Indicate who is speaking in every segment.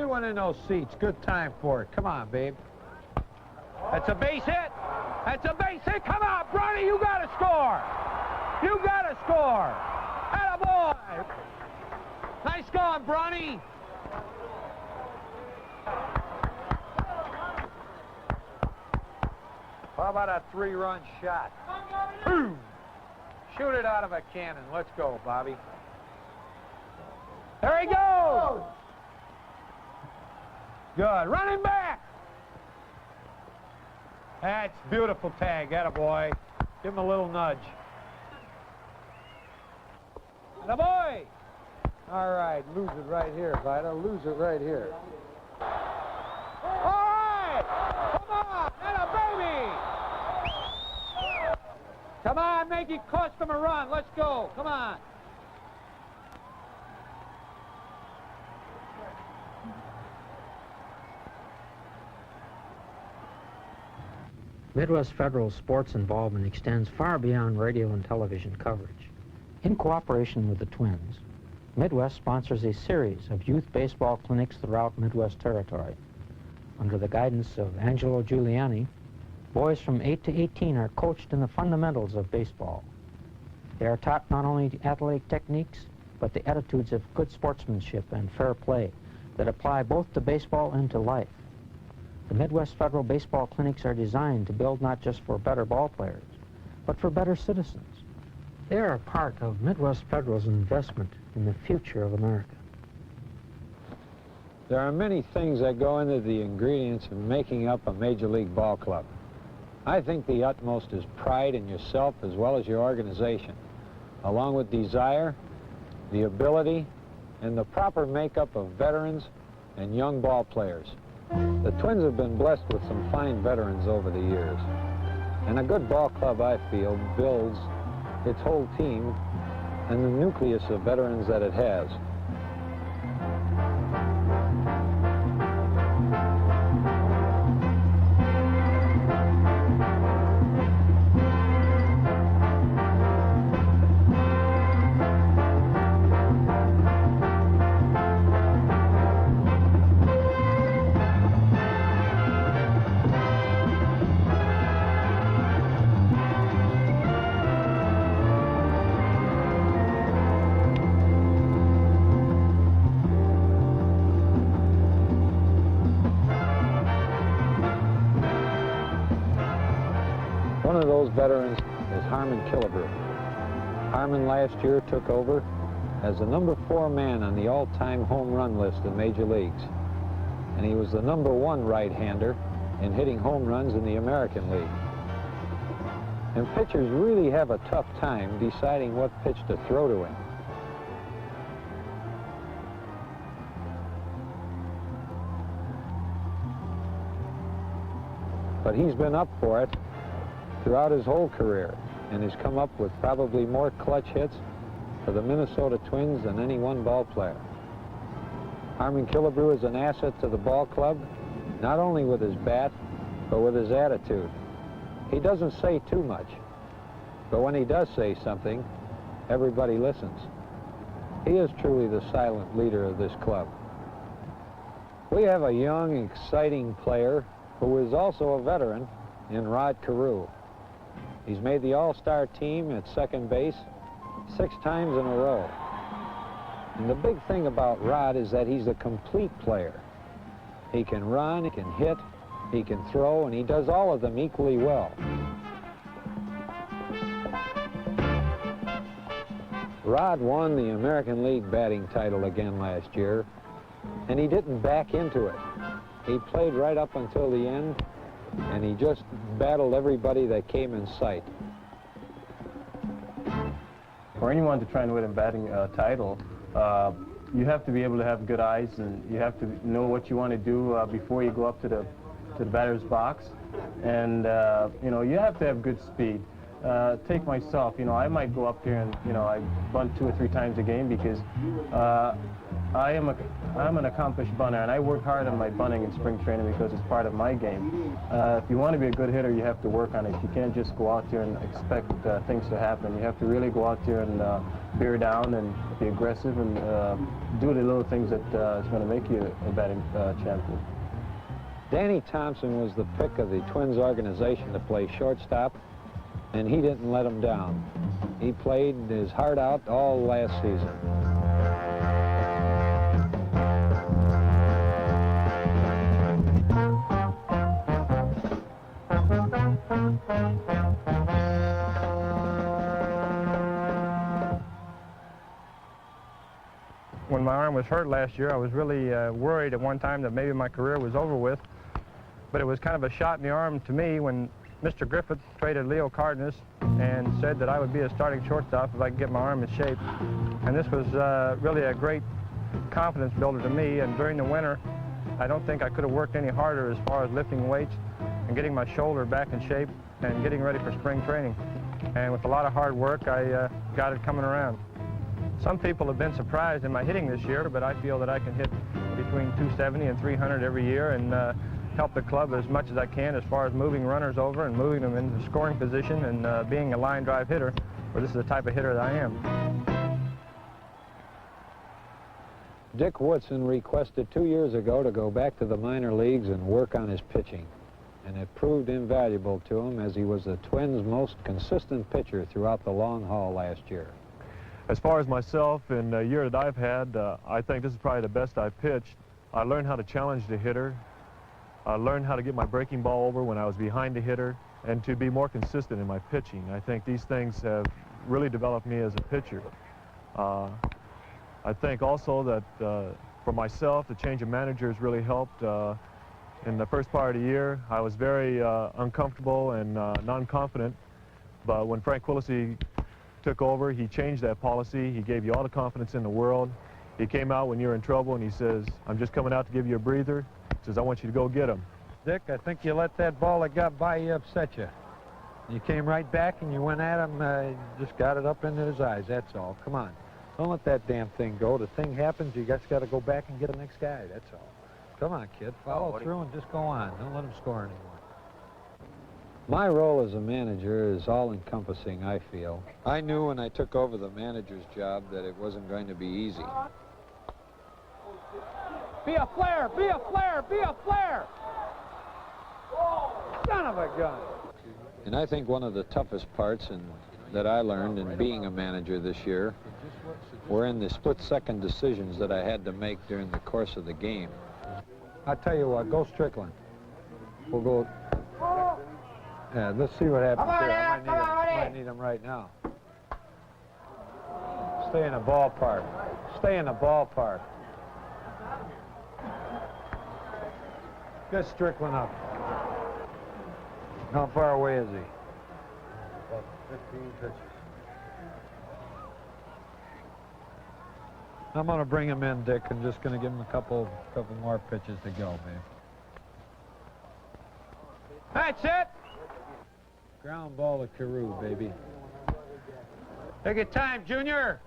Speaker 1: everyone in those seats. Good time for it. Come on, babe. That's a base hit. That's a base hit. Come on, Bronny, you got to score. You got to score. Attaboy. Nice going, Bronny. How about a 3-run shot? Boom. Shoot it out of a cannon. Let's go, Bobby. There he goes. Good. Running back. That's beautiful tag. Attaboy. Give him a little nudge. Attaboy. All right. Lose it right here, Vida. Lose it right here. All right. Come on. Atta baby. Come on. Make it cost him a run. Let's go. Come on.
Speaker 2: Midwest Federal's sports involvement extends far beyond radio and television coverage. In cooperation with the Twins, Midwest sponsors a series of youth baseball clinics throughout Midwest Territory. Under the guidance of Angelo Giuliani, boys from 8 to 18 are coached in the fundamentals of baseball. They are taught not only athletic techniques, but the attitudes of good sportsmanship and fair play that apply both to baseball and to life. The Midwest Federal Baseball Clinics are designed to build not just for better ball players, but for better citizens. They are a part of Midwest Federal's investment in the future of America.
Speaker 1: There are many things that go into the ingredients of making up a Major League ball club. I think the utmost is pride in yourself as well as your organization, along with desire, the ability, and the proper makeup of veterans and young ball players. The Twins have been blessed with some fine veterans over the years. And a good ball club, I feel, builds its whole team and the nucleus of veterans that it has. One of those veterans is Harmon Killebrew. Harmon last year took over as the number 4 man on the all-time home run list in Major Leagues. And he was the number 1 right-hander in hitting home runs in the American League. And pitchers really have a tough time deciding what pitch to throw to him. But he's been up for it throughout his whole career, and has come up with probably more clutch hits for the Minnesota Twins than any one ball player. Harmon Killebrew is an asset to the ball club, not only with his bat, but with his attitude. He doesn't say too much, but when he does say something, everybody listens. He is truly the silent leader of this club. We have a young, exciting player who is also a veteran in Rod Carew. He's made the all-star team at second base 6 times in a row. And the big thing about Rod is that he's a complete player. He can run, he can hit, he can throw, and he does all of them equally well. Rod won the American League batting title again last year, and he didn't back into it. He played right up until the end, and he just battled everybody that came in sight.
Speaker 3: For anyone to try and win a batting title, you have to be able to have good eyes, and you have to know what you want to do before you go up to the batter's box. And you know, you have to have good speed. Take myself, you know, I might go up here and, you know, I bunt 2 or 3 times a game because I'm an accomplished bunter, and I work hard on my bunting in spring training because it's part of my game. If you want to be a good hitter, you have to work on it. You can't just go out there and expect things to happen. You have to really go out there and bear down and be aggressive and do the little things that is going to make you a batting champion.
Speaker 1: Danny Thompson was the pick of the Twins organization to play shortstop, and he didn't let him down. He played his heart out all last season.
Speaker 4: When my arm was hurt last year, I was really worried at one time that maybe my career was over with. But it was kind of a shot in the arm to me when Mr. Griffith traded Leo Cardenas and said that I would be a starting shortstop if I could get my arm in shape. And this was really a great confidence builder to me. And during the winter, I don't think I could have worked any harder as far as lifting weights and getting my shoulder back in shape and getting ready for spring training. And with a lot of hard work, I got it coming around. Some people have been surprised in my hitting this year, but I feel that I can hit between 270 and 300 every year and help the club as much as I can as far as moving runners over and moving them into scoring position and being a line drive hitter, where this is the type of hitter that I am.
Speaker 1: Dick Woodson requested 2 years ago to go back to the minor leagues and work on his pitching, and it proved invaluable to him as he was the Twins' most consistent pitcher throughout the long haul last year.
Speaker 5: As far as myself, in the year that I've had, I think this is probably the best I've pitched. I learned how to challenge the hitter. I learned how to get my breaking ball over when I was behind the hitter and to be more consistent in my pitching. I think these things have really developed me as a pitcher. I think also that for myself, the change of managers really helped. In the first part of the year, I was very uncomfortable and non-confident, but when Frank Quilici took over, he changed that policy. He gave you all the confidence in the world. He came out when you were in trouble and he says, I'm just coming out to give you a breather. He says, I want you to go get him.
Speaker 1: Dick, I think you let that ball that got by you upset you. You came right back and you went at him, just got it up into his eyes, that's all. Come on. Don't let that damn thing go. The thing happens, you just got to go back and get the next guy, that's all. Come on, kid. Follow through and just go on. Don't let him score anymore. My role as a manager is all-encompassing, I feel. I knew when I took over the manager's job that it wasn't going to be easy.
Speaker 6: Be a flare! Be a flare! Be a flare! Son of a gun!
Speaker 1: And I think one of the toughest parts that I learned in being a manager this year were in the split-second decisions that I had to make during the course of the game. I'll tell you what, go Strickland. We'll go... Yeah, let's see what happens there. I might need him right now. Stay in the ballpark. Stay in the ballpark. Get Strickland up. How far away is he? About 15 pitches. I'm going to bring him in, Dick, and just going to give him a couple more pitches to go, babe.
Speaker 6: That's it!
Speaker 1: Ground ball to Carew, baby.
Speaker 6: Take your time, Junior.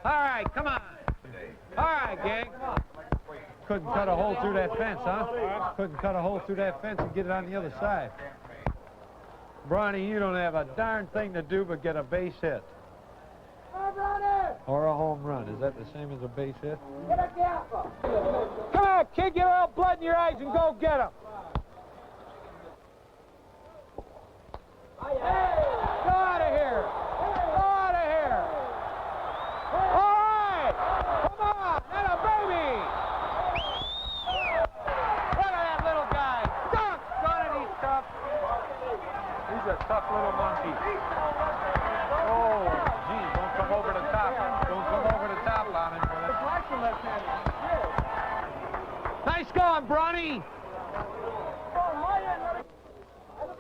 Speaker 6: All right, come on. All right, gang.
Speaker 1: Couldn't cut a hole through that fence, huh? Couldn't cut a hole through that fence and get it on the other side. Bronny, you don't have a darn thing to do but get a base hit. Or a home run. Is that the same as a base hit?
Speaker 6: Come on, kid, get all blood in your eyes and go get him. Go out of here. Go out of here. All right. Come on. And a baby. Look at that little guy. Dunk. Got it. He's tough.
Speaker 1: He's a tough little monkey. Oh, geez, don't come over the top. Don't come over the top on him.
Speaker 6: Nice going, Bronny.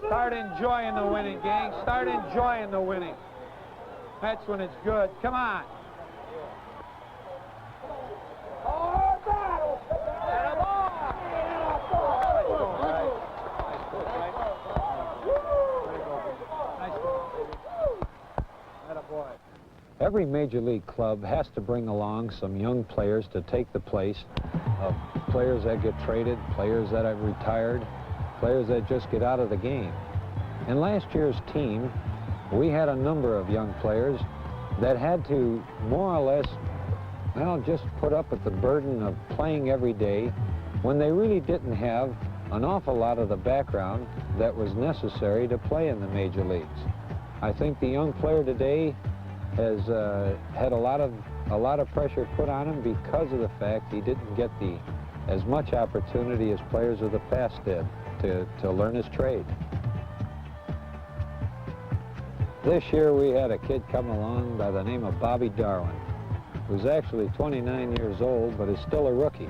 Speaker 1: Start enjoying the winning, gang. Start enjoying the winning. That's when it's good. Come on. Every major league club has to bring along some young players to take the place of players that get traded, players that have retired, players that just get out of the game. And last year's team we had a number of young players that had to more or less, well, just put up with the burden of playing every day when they really didn't have an awful lot of the background that was necessary to play in the major leagues. I think the young player today has had a lot of pressure put on him because of the fact he didn't get as much opportunity as players of the past did to learn his trade. This year we had a kid come along by the name of Bobby Darwin, who's actually 29 years old but is still a rookie.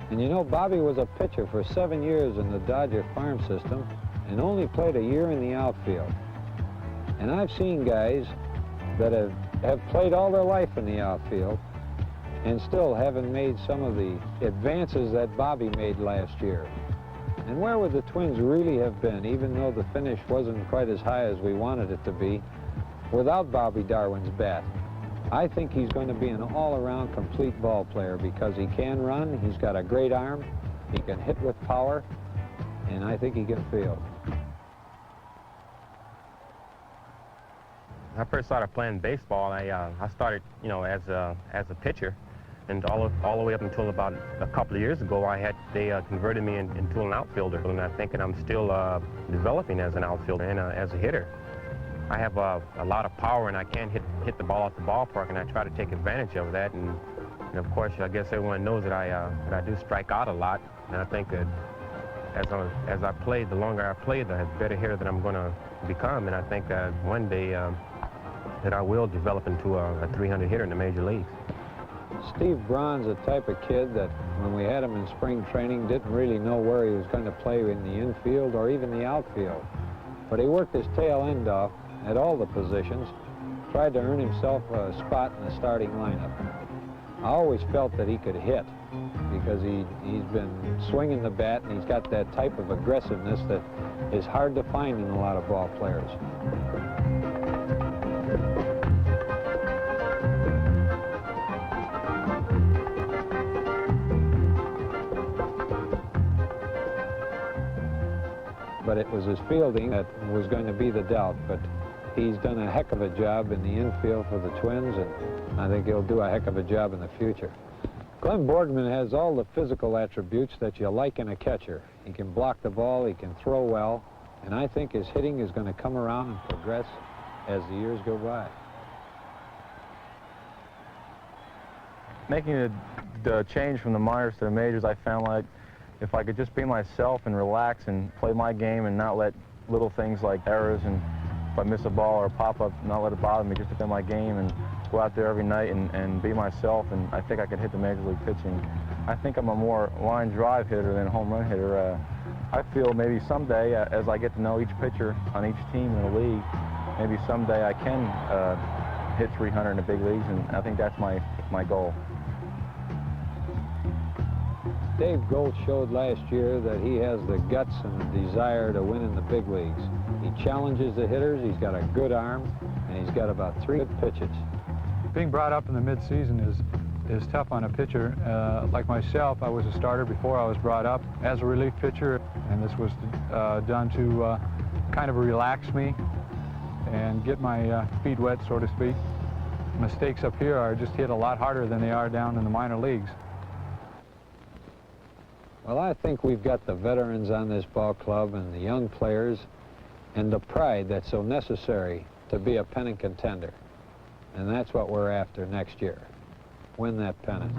Speaker 1: And you know, Bobby was a pitcher for 7 years in the Dodger farm system and only played a year in the outfield. And I've seen guys that have played all their life in the outfield and still haven't made some of the advances that Bobby made last year. And where would the Twins really have been, even though the finish wasn't quite as high as we wanted it to be, without Bobby Darwin's bat? I think he's going to be an all-around complete ball player because he can run, he's got a great arm, he can hit with power, and I think he can field.
Speaker 7: I first started playing baseball. I started, you know, as a pitcher, and all the way up until about a couple of years ago, they converted me into an outfielder, and I think that I'm still developing as an outfielder and as a hitter. I have a lot of power, and I can hit the ball out the ballpark, and I try to take advantage of that. And of course, I guess everyone knows that I do strike out a lot, and I think that as I play, the longer I play, the better hitter that I'm going to become, and I think that one day that I will develop into a 300 hitter in the major leagues.
Speaker 1: Steve Braun's the type of kid that when we had him in spring training didn't really know where he was going to play in the infield or even the outfield. But he worked his tail end off at all the positions, tried to earn himself a spot in the starting lineup. I always felt that he could hit because he's been swinging the bat and he's got that type of aggressiveness that is hard to find in a lot of ball players. But it was his fielding that was going to be the doubt. But he's done a heck of a job in the infield for the Twins, and I think he'll do a heck of a job in the future. Glenn Boardman has all the physical attributes that you like in a catcher. He can block the ball, he can throw well, and I think his hitting is going to come around and progress as the years go by.
Speaker 4: Making the change from the minors to the majors, I found like if I could just be myself and relax and play my game and not let little things like errors and if I miss a ball or a pop-up, not let it bother me, just to play my game and go out there every night and be myself, and I think I could hit the major league pitching. I think I'm a more line drive hitter than a home run hitter. I feel maybe someday, as I get to know each pitcher on each team in the league, maybe someday I can hit 300 in the big leagues, and I think that's my goal.
Speaker 1: Dave Gold showed last year that he has the guts and the desire to win in the big leagues. He challenges the hitters, he's got a good arm, and he's got about 3 good pitches.
Speaker 8: Being brought up in the mid-season is tough on a pitcher. Like myself, I was a starter before I was brought up as a relief pitcher, and this was done to kind of relax me and get my feet wet, so to speak. Mistakes up here are just hit a lot harder than they are down in the minor leagues.
Speaker 1: Well, I think we've got the veterans on this ball club and the young players and the pride that's so necessary to be a pennant contender. And that's what we're after next year. Win that pennant.